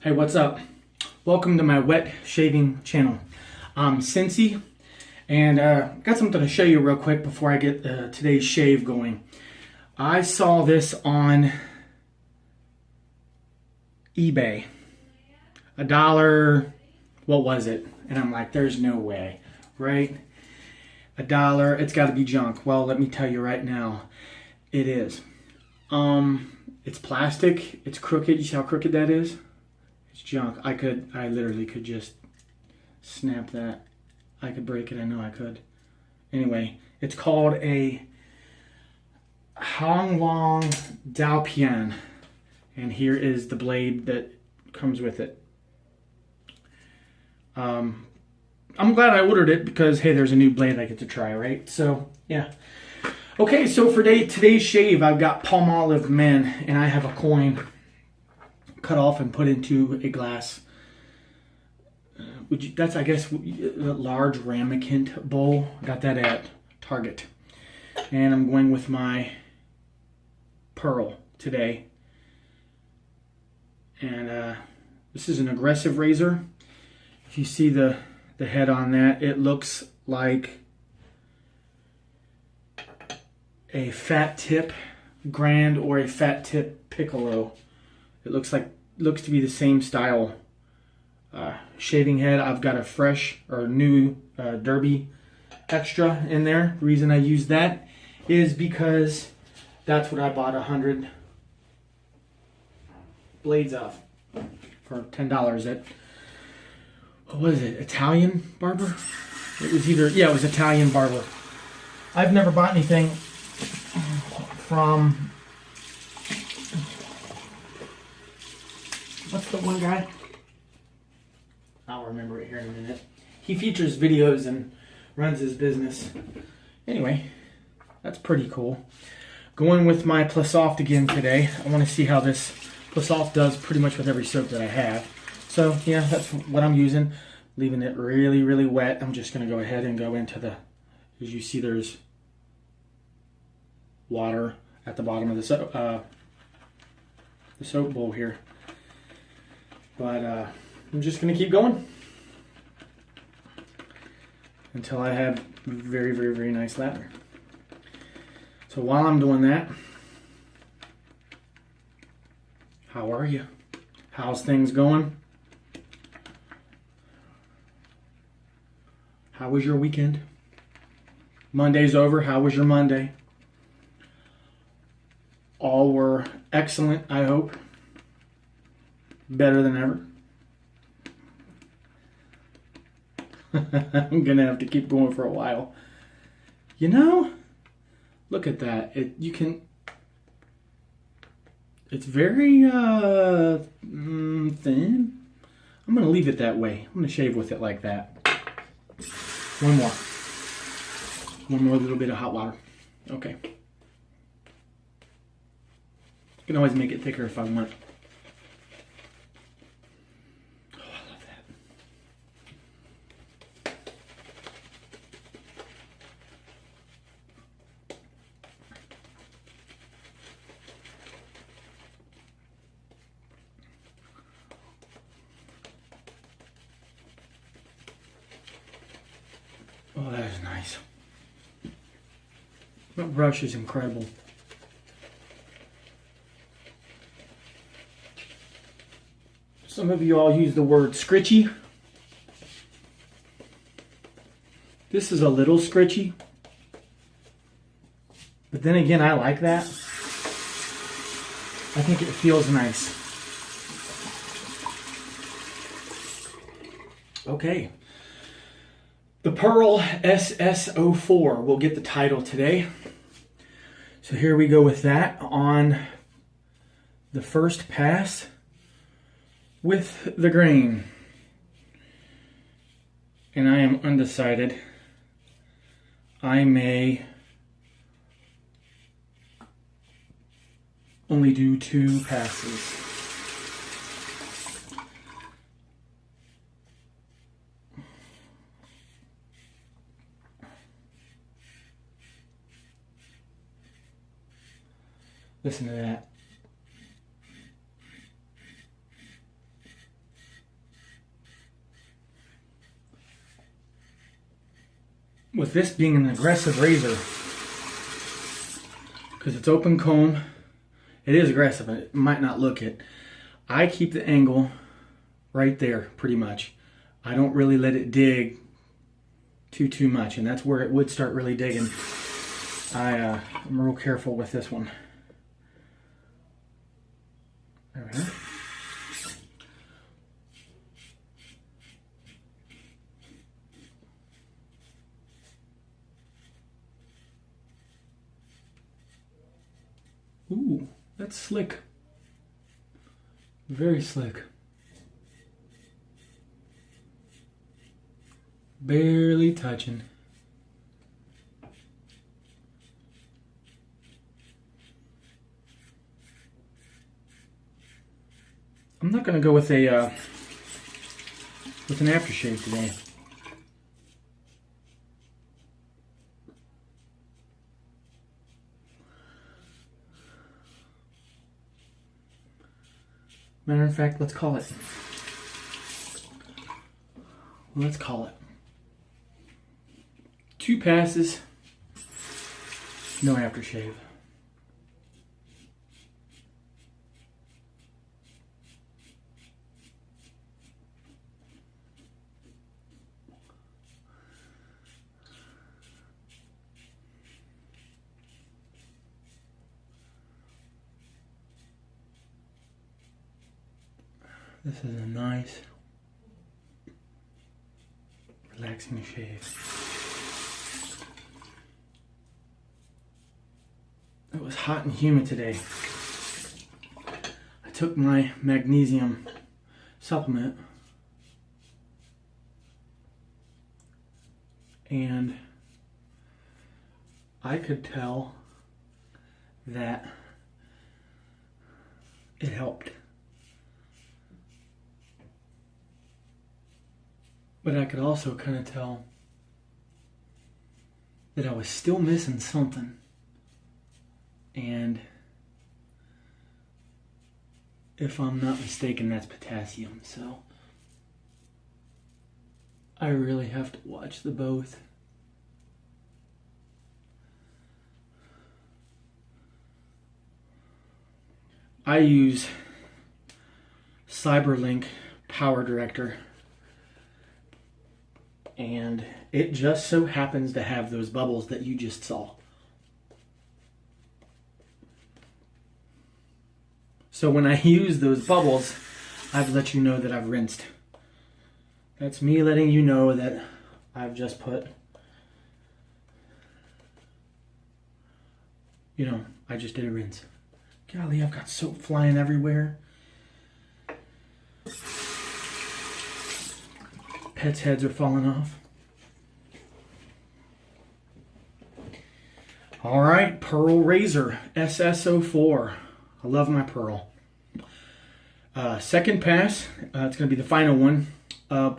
Hey, what's up? Welcome to my wet shaving channel. I'm Cincy, and got something to show you real quick before I get today's shave going. I saw this on eBay. $1, what was it? And I'm like, there's no way, right? $1, it's got to be junk. Well, let me tell you right now, it is. It's plastic, it's crooked. You see how crooked that is? It's junk. I literally could just snap that. I could break it, I know I could. Anyway, it's called a Honglong Daopian. And here is the blade that comes with it. I'm glad I ordered it because, hey, there's a new blade I get to try, right? So, yeah. Okay, so for today's shave, I've got Palmolive Men, and I have a coin cut off and put into a glass. That's, I guess, a large ramekin bowl. I got that at Target. And I'm going with my Pearl today. And this is an aggressive razor. If you see the head on that, it looks like a fat tip Grand or a fat tip Piccolo. It looks to be the same style shaving head. I've got a fresh or new Derby Extra in there. The reason I use that is because that's what I bought 100 blades of for $10 at, what was it, Italian Barber? It was either, yeah, it was Italian Barber. I've never bought anything from, what's the one guy? I'll remember it here in a minute. He features videos and runs his business. Anyway, that's pretty cool. Going with my Plus Soft again today. I want to see how this Plus Soft does pretty much with every soap that I have. So yeah, that's what I'm using. Leaving it really, really wet. I'm just going to go ahead and go into the, as you see, there's water at the bottom of the soap bowl here. But I'm just going to keep going until I have very, very, very nice lather. So while I'm doing that, how are you? How's things going? How was your weekend? Monday's over. How was your Monday? All were excellent, I hope. Better than ever. I'm gonna have to keep going for a while. You know, look at that. It's very thin. I'm gonna leave it that way. I'm gonna shave with it like that. One more little bit of hot water. Okay. You can always make it thicker if I want. Oh, I love that. Oh, that is nice. That brush is incredible. Some of you all use the word scritchy. This is a little scritchy. But then again, I like that. I think it feels nice. Okay. The Pearl SS04 will get the title today. So here we go with that on the first pass with the grain. And I am undecided. I may only do 2 passes. Listen to that. with this being an aggressive razor, because it's open comb, it is aggressive. It might not look it. I keep the angle right there pretty much. I don't really let it dig too much, and that's where it would start really digging. I'm real careful with this one. There we go. Ooh, that's slick. Very slick. Barely touching. I'm not gonna go with an aftershave today. Matter of fact, let's call it. Let's call it 2 passes, no aftershave. This is a nice, relaxing shave. It was hot and humid today. I took my magnesium supplement and I could tell that it helped. But I could also kind of tell that I was still missing something. And if I'm not mistaken, that's potassium. So I really have to watch the both. I use Cyberlink Power Director, and it just so happens to have those bubbles that you just saw. So when I use those bubbles, I've let you know that I've rinsed. That's me letting you know that I've just put, I just did a rinse. Golly, I've got soap flying everywhere. Pets' heads are falling off. All right, Pearl Razor SS04. I love my Pearl. Second pass, it's going to be the final one.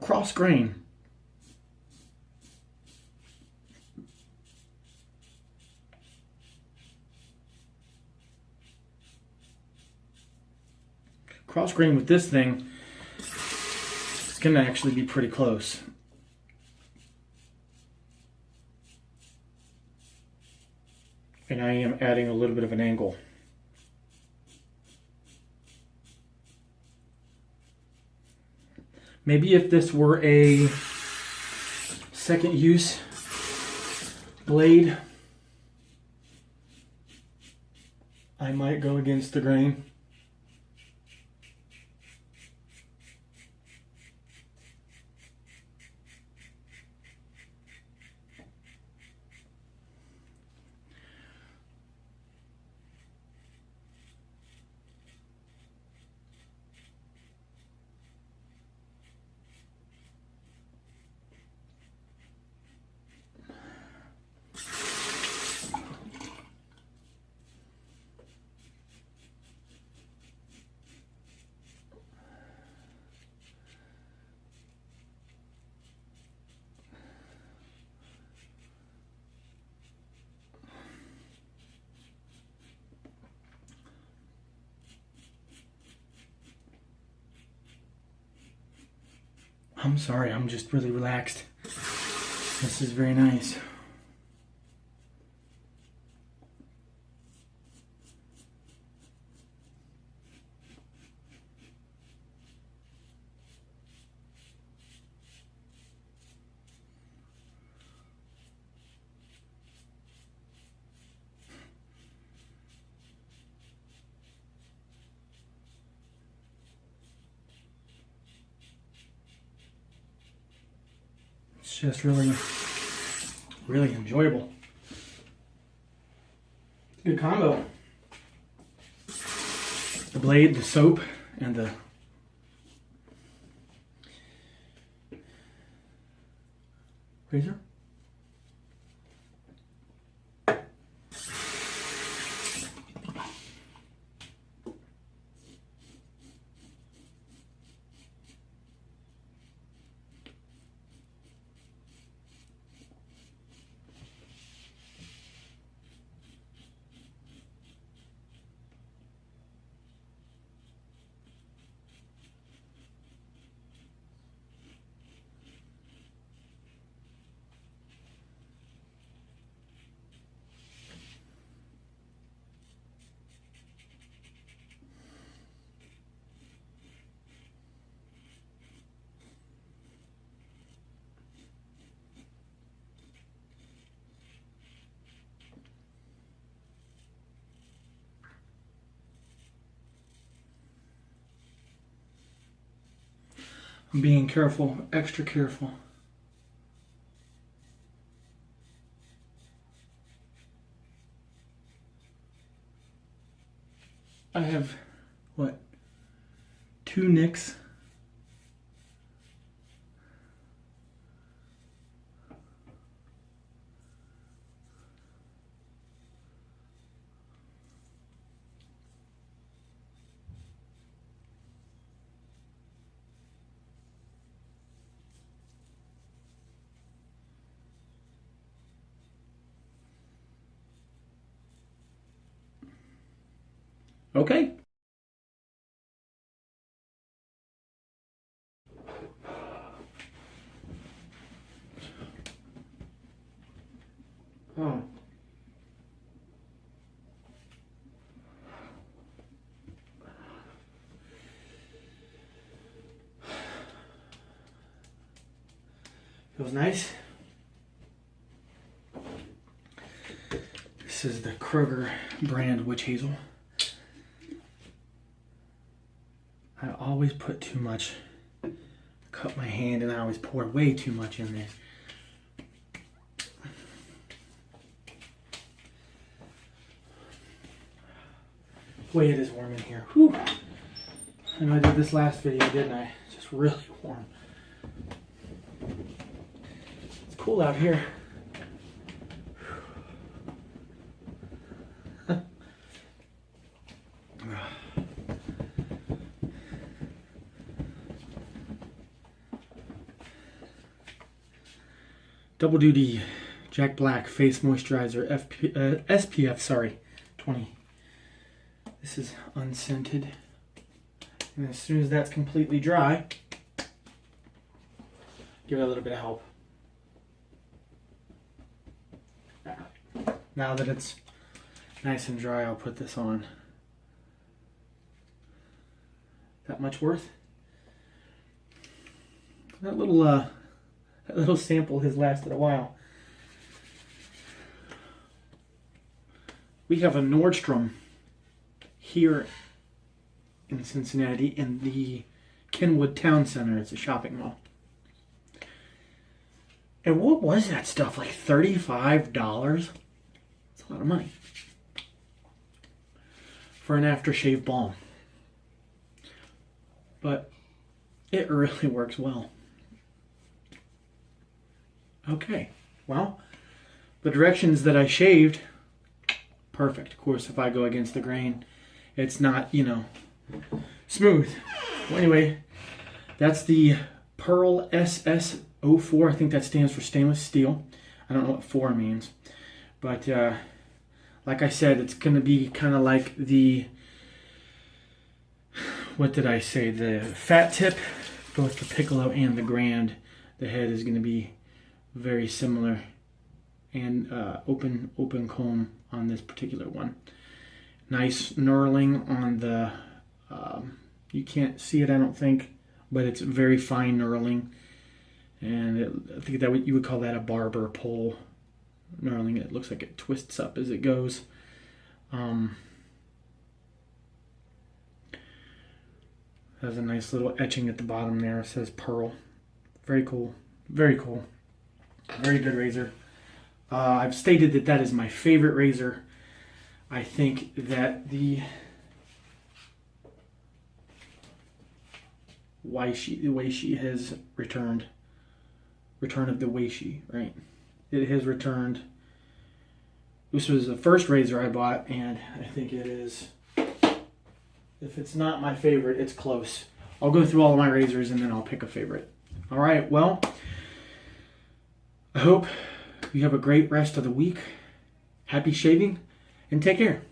Cross grain. Cross grain with this thing, it's going to actually be pretty close. And I am adding a little bit of an angle. Maybe if this were a second use blade, I might go against the grain. I'm sorry, I'm just really relaxed. This is very nice. It's just really, really enjoyable. Good combo. The blade, the soap, and the razor. I'm being careful, extra careful. I have, what, 2 nicks. Okay. Oh. Feels nice. This is the Kroger brand witch hazel. I always put too much. Cut my hand and I always pour way too much in there. Boy, it is warm in here. Whew. I know I did this last video, didn't I? It's just really warm. It's cool out here. Double Duty Jack Black Face Moisturizer SPF 20. This is unscented. And as soon as that's completely dry, give it a little bit of help. Now that it's nice and dry, I'll put this on. That much worth? That little sample has lasted a while. We have a Nordstrom here in Cincinnati in the Kenwood Town Center. It's a shopping mall. And what was that stuff? Like $35? That's a lot of money. For an aftershave balm. But it really works well. Okay, well, the directions that I shaved, perfect. Of course, if I go against the grain, it's not, smooth. Well, anyway, that's the Pearl SS04. I think that stands for stainless steel. I don't know what 4 means. But, like I said, it's going to be kind of like the, what did I say, the fat tip, both the Piccolo and the Grand. The head is going to be very similar, and open comb on this particular one. Nice knurling on the, you can't see it I don't think, but it's very fine knurling, and I think that you would call that a barber pole knurling. It looks like it twists up as it goes. Has a nice little etching at the bottom there. It says Pearl. Very cool. Very cool. Very good razor. I've stated that that is my favorite razor. I think that the Weishi has returned. Return of the Weishi, right? It has returned. This was the first razor I bought, and I think it is, if it's not my favorite, it's close. I'll go through all of my razors and then I'll pick a favorite. All right, well, I hope you have a great rest of the week. Happy shaving, and take care.